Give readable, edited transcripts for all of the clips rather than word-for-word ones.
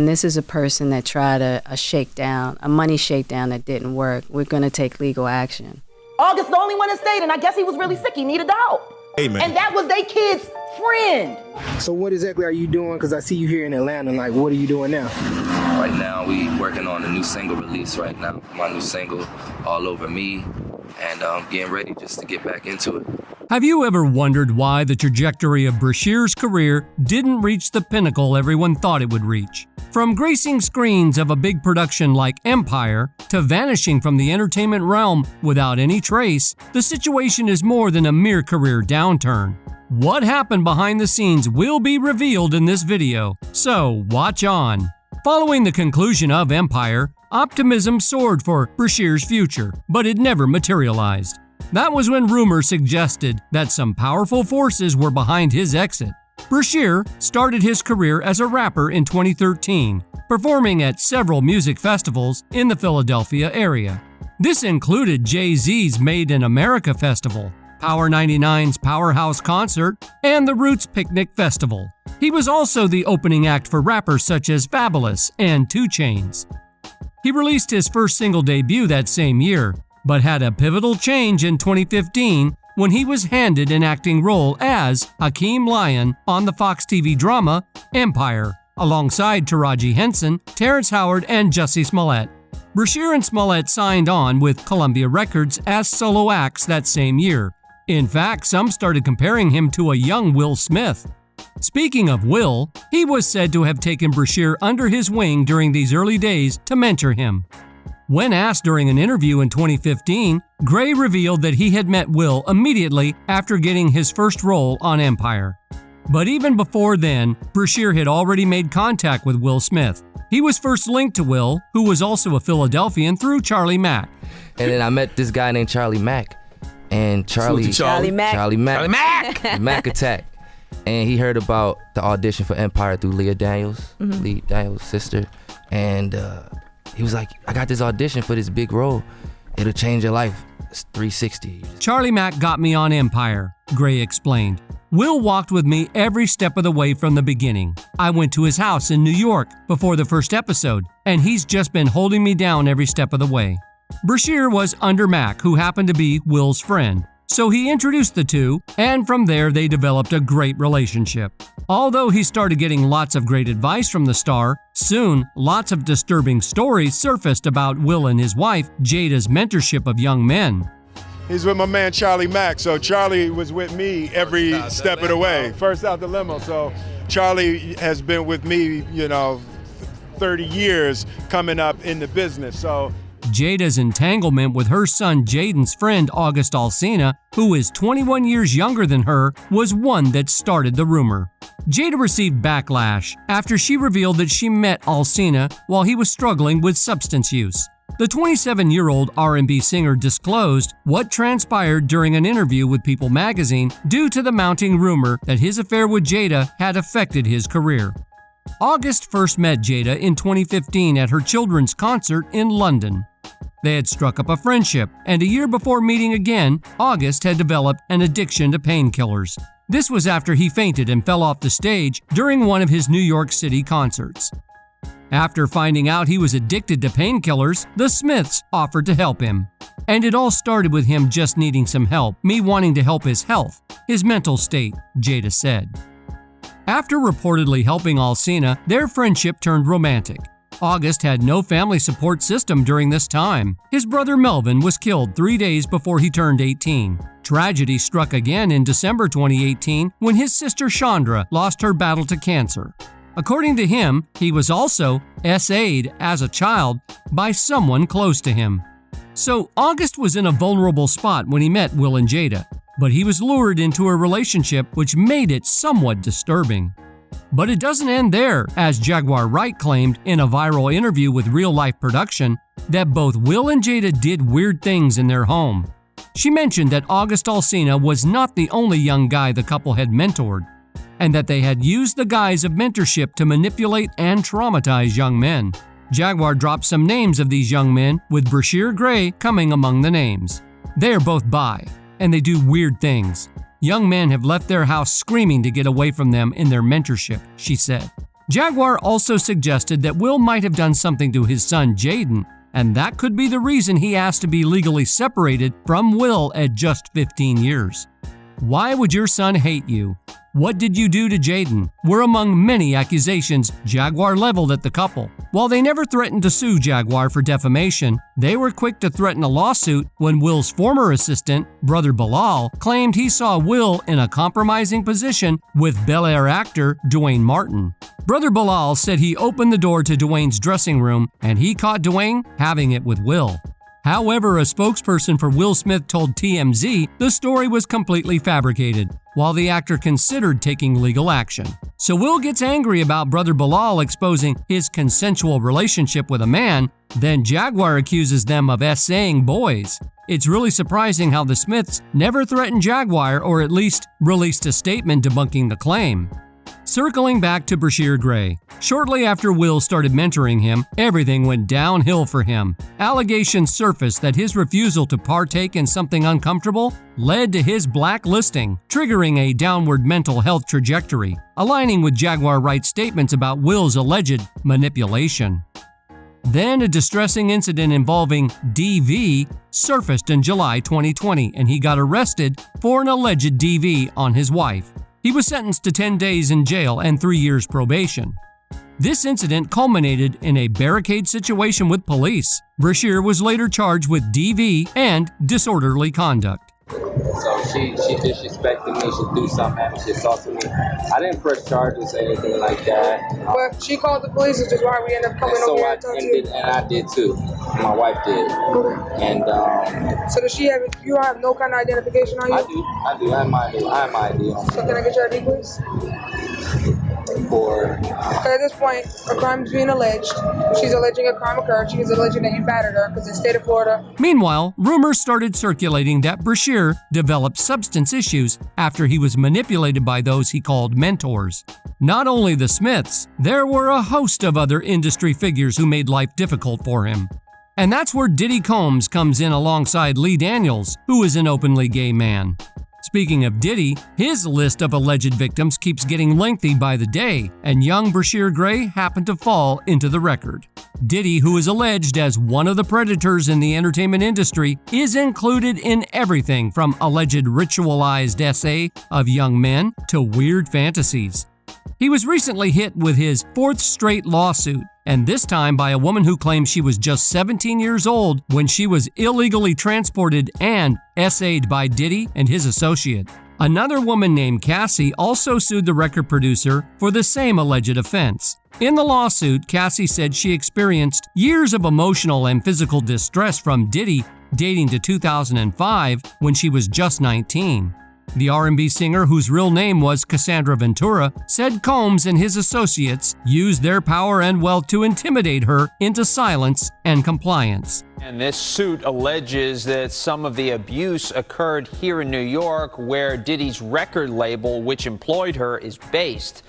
and this is a person that tried a shakedown, a money shakedown that didn't work. We're going to take legal action. August the only one that stayed, and I guess he was really sick. He needed help. Hey, man. And that was their kid's friend. So what exactly are you doing? Because I see you here in Atlanta. Like, what are you doing now? Right now, we working on a new single release right now. My new single, All Over Me, and getting ready just to get back into it. Have you ever wondered why the trajectory of Bryshere's career didn't reach the pinnacle everyone thought it would reach? From gracing screens of a big production like Empire to vanishing from the entertainment realm without any trace, the situation is more than a mere career downturn. What happened behind the scenes will be revealed in this video, so watch on. Following the conclusion of Empire, optimism soared for Bryshere's future, but it never materialized. That was when rumors suggested that some powerful forces were behind his exit. Bryshere started his career as a rapper in 2013, performing at several music festivals in the Philadelphia area. This included Jay-Z's Made in America Festival, Power 99's Powerhouse Concert, and the Roots Picnic Festival. He was also the opening act for rappers such as Fabulous and 2 Chainz. He released his first single debut that same year, but had a pivotal change in 2015 when he was handed an acting role as Hakeem Lyon on the Fox TV drama Empire, alongside Taraji Henson, Terrence Howard, and Jussie Smollett. Bryshere and Smollett signed on with Columbia Records as solo acts that same year. In fact, some started comparing him to a young Will Smith. Speaking of Will, he was said to have taken Bryshere under his wing during these early days to mentor him. When asked during an interview in 2015, Gray revealed that he had met Will immediately after getting his first role on Empire. But even before then, Bryshere had already made contact with Will Smith. He was first linked to Will, who was also a Philadelphian, through Charlie Mack. And then I met this guy named Charlie Mack. And Charlie Mack. Mack Attack. And he heard about the audition for Empire through Leah Daniels, Lee Daniels' sister. And he was like, I got this audition for this big role. It'll change your life. It's 360. Charlie Mack got me on Empire, Gray explained. Will walked with me every step of the way from the beginning. I went to his house in New York before the first episode, and he's just been holding me down every step of the way. Bryshere was under Mack, who happened to be Will's friend. So he introduced the two, and from there they developed a great relationship. Although he started getting lots of great advice from the star, soon lots of disturbing stories surfaced about Will and his wife, Jada's mentorship of young men. He's with my man Charlie Mack, so Charlie was with me every step of the way. First out the limo, so Charlie has been with me, 30 years coming up in the business, so. Jada's entanglement with her son Jaden's friend August Alsina, who is 21 years younger than her, was one that started the rumor. Jada received backlash after she revealed that she met Alsina while he was struggling with substance use. The 27-year-old R&B singer disclosed what transpired during an interview with People magazine due to the mounting rumor that his affair with Jada had affected his career. August first met Jada in 2015 at her children's concert in London. They had struck up a friendship, and a year before meeting again, August had developed an addiction to painkillers. This was after he fainted and fell off the stage during one of his New York City concerts. After finding out he was addicted to painkillers, the Smiths offered to help him. And it all started with him just needing some help, me wanting to help his health, his mental state, Jada said. After reportedly helping Alsina, their friendship turned romantic. August had no family support system during this time. His brother Melvin was killed 3 days before he turned 18. Tragedy struck again in December 2018 when his sister Chandra lost her battle to cancer. According to him, he was also SA'd as a child by someone close to him. So August was in a vulnerable spot when he met Will and Jada, but he was lured into a relationship which made it somewhat disturbing. But it doesn't end there, as Jaguar Wright claimed in a viral interview with Real Life Production that both Will and Jada did weird things in their home. She mentioned that August Alsina was not the only young guy the couple had mentored, and that they had used the guise of mentorship to manipulate and traumatize young men. Jaguar dropped some names of these young men, with Bryshere Gray coming among the names. They are both bi, and they do weird things. Young men have left their house screaming to get away from them in their mentorship, she said. Jaguar also suggested that Will might have done something to his son Jaden, and that could be the reason he asked to be legally separated from Will at just 15 years. Why would your son hate you? What did you do to Jaden? Were among many accusations Jaguar leveled at the couple. While they never threatened to sue Jaguar for defamation, they were quick to threaten a lawsuit when Will's former assistant, Brother Bilal, claimed he saw Will in a compromising position with Bel Air actor Dwayne Martin. Brother Bilal said he opened the door to Dwayne's dressing room and he caught Dwayne having it with Will. However, a spokesperson for Will Smith told TMZ the story was completely fabricated, while the actor considered taking legal action. So Will gets angry about Brother Bilal exposing his consensual relationship with a man, then Jaguar accuses them of essaying boys. It's really surprising how the Smiths never threatened Jaguar, or at least released a statement debunking the claim. Circling back to Bryshere Gray, shortly after Will started mentoring him, everything went downhill for him. Allegations surfaced that his refusal to partake in something uncomfortable led to his blacklisting, triggering a downward mental health trajectory, aligning with Jaguar Wright's statements about Will's alleged manipulation. Then a distressing incident involving DV surfaced in July 2020, and he got arrested for an alleged DV on his wife. He was sentenced to 10 days in jail and 3 years probation. This incident culminated in a barricade situation with police. Bryshere was later charged with DV and disorderly conduct. So she disrespected me, she threw something at me, she assaulted me. I didn't press charges or anything like that. But she called the police, which is why we ended up coming over here and talking to you. And I did too. My wife did. Okay. And so does she have, you don't have no kind of identification on you? I do. I have my ID on. So can I get your ID, please? Because at this point, a crime is being alleged. She's alleging a crime occurred. She's alleging that you battered her because in the state of Florida. Meanwhile, rumors started circulating that Bryshere developed substance issues after he was manipulated by those he called mentors. Not only the Smiths, there were a host of other industry figures who made life difficult for him. And that's where Diddy Combs comes in alongside Lee Daniels, who is an openly gay man. Speaking of Diddy, his list of alleged victims keeps getting lengthy by the day, and young Bryshere Gray happened to fall into the record. Diddy, who is alleged as one of the predators in the entertainment industry, is included in everything from alleged ritualized essay of young men to weird fantasies. He was recently hit with his fourth straight lawsuit, and this time by a woman who claimed she was just 17 years old when she was illegally transported and essayed by Diddy and his associate. Another woman named Cassie also sued the record producer for the same alleged offense. In the lawsuit, Cassie said she experienced years of emotional and physical distress from Diddy dating to 2005 when she was just 19. The R&B singer, whose real name was Cassandra Ventura, said Combs and his associates used their power and wealth to intimidate her into silence and compliance. And this suit alleges that some of the abuse occurred here in New York, where Diddy's record label, which employed her, is based.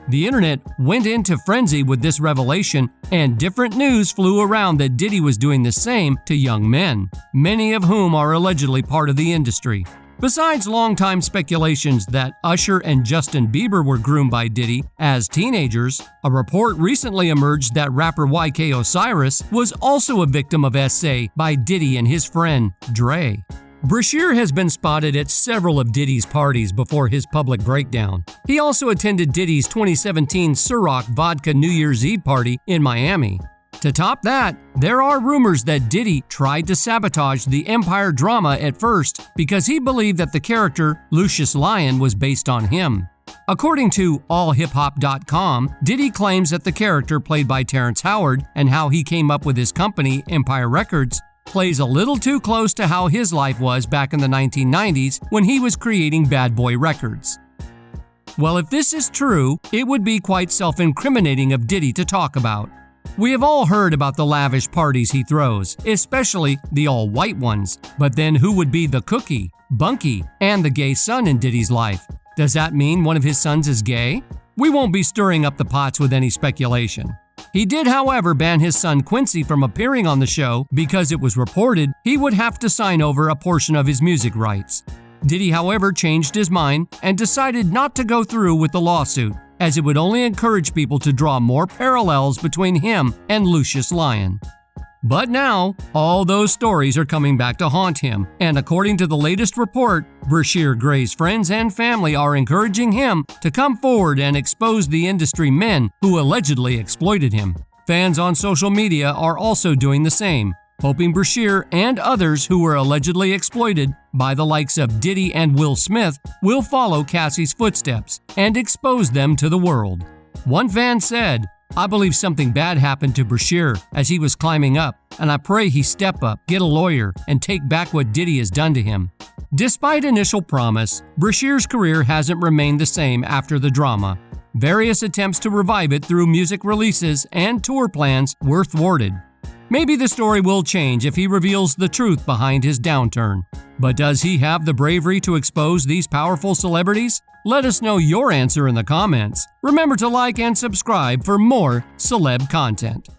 The internet went into frenzy with this revelation, and different news flew around that Diddy was doing the same to young men, many of whom are allegedly part of the industry. Besides longtime speculations that Usher and Justin Bieber were groomed by Diddy as teenagers, a report recently emerged that rapper YK Osiris was also a victim of essay by Diddy and his friend Dre. Bryshere has been spotted at several of Diddy's parties before his public breakdown. He also attended Diddy's 2017 Ciroc Vodka New Year's Eve party in Miami. To top that, there are rumors that Diddy tried to sabotage the Empire drama at first because he believed that the character Lucius Lyon was based on him. According to allhiphop.com, Diddy claims that the character played by Terrence Howard and how he came up with his company, Empire Records, plays a little too close to how his life was back in the 1990s when he was creating Bad Boy Records. Well, if this is true, it would be quite self-incriminating of Diddy to talk about. We have all heard about the lavish parties he throws, especially the all-white ones. But then who would be the cookie, Bunky, and the gay son in Diddy's life? Does that mean one of his sons is gay? We won't be stirring up the pots with any speculation. He did, however, ban his son Quincy from appearing on the show because it was reported he would have to sign over a portion of his music rights. Diddy, however, changed his mind and decided not to go through with the lawsuit. as it would only encourage people to draw more parallels between him and Lucius Lyon. But now, all those stories are coming back to haunt him, and according to the latest report, Bryshere Gray's friends and family are encouraging him to come forward and expose the industry men who allegedly exploited him. Fans on social media are also doing the same, hoping Bryshere and others who were allegedly exploited by the likes of Diddy and Will Smith will follow Cassie's footsteps and expose them to the world. One fan said, "I believe something bad happened to Bryshere as he was climbing up, and I pray he step up, get a lawyer, and take back what Diddy has done to him." Despite initial promise, Bryshere's career hasn't remained the same after the drama. Various attempts to revive it through music releases and tour plans were thwarted. Maybe the story will change if he reveals the truth behind his downturn. But does he have the bravery to expose these powerful celebrities? Let us know your answer in the comments. Remember to like and subscribe for more celeb content.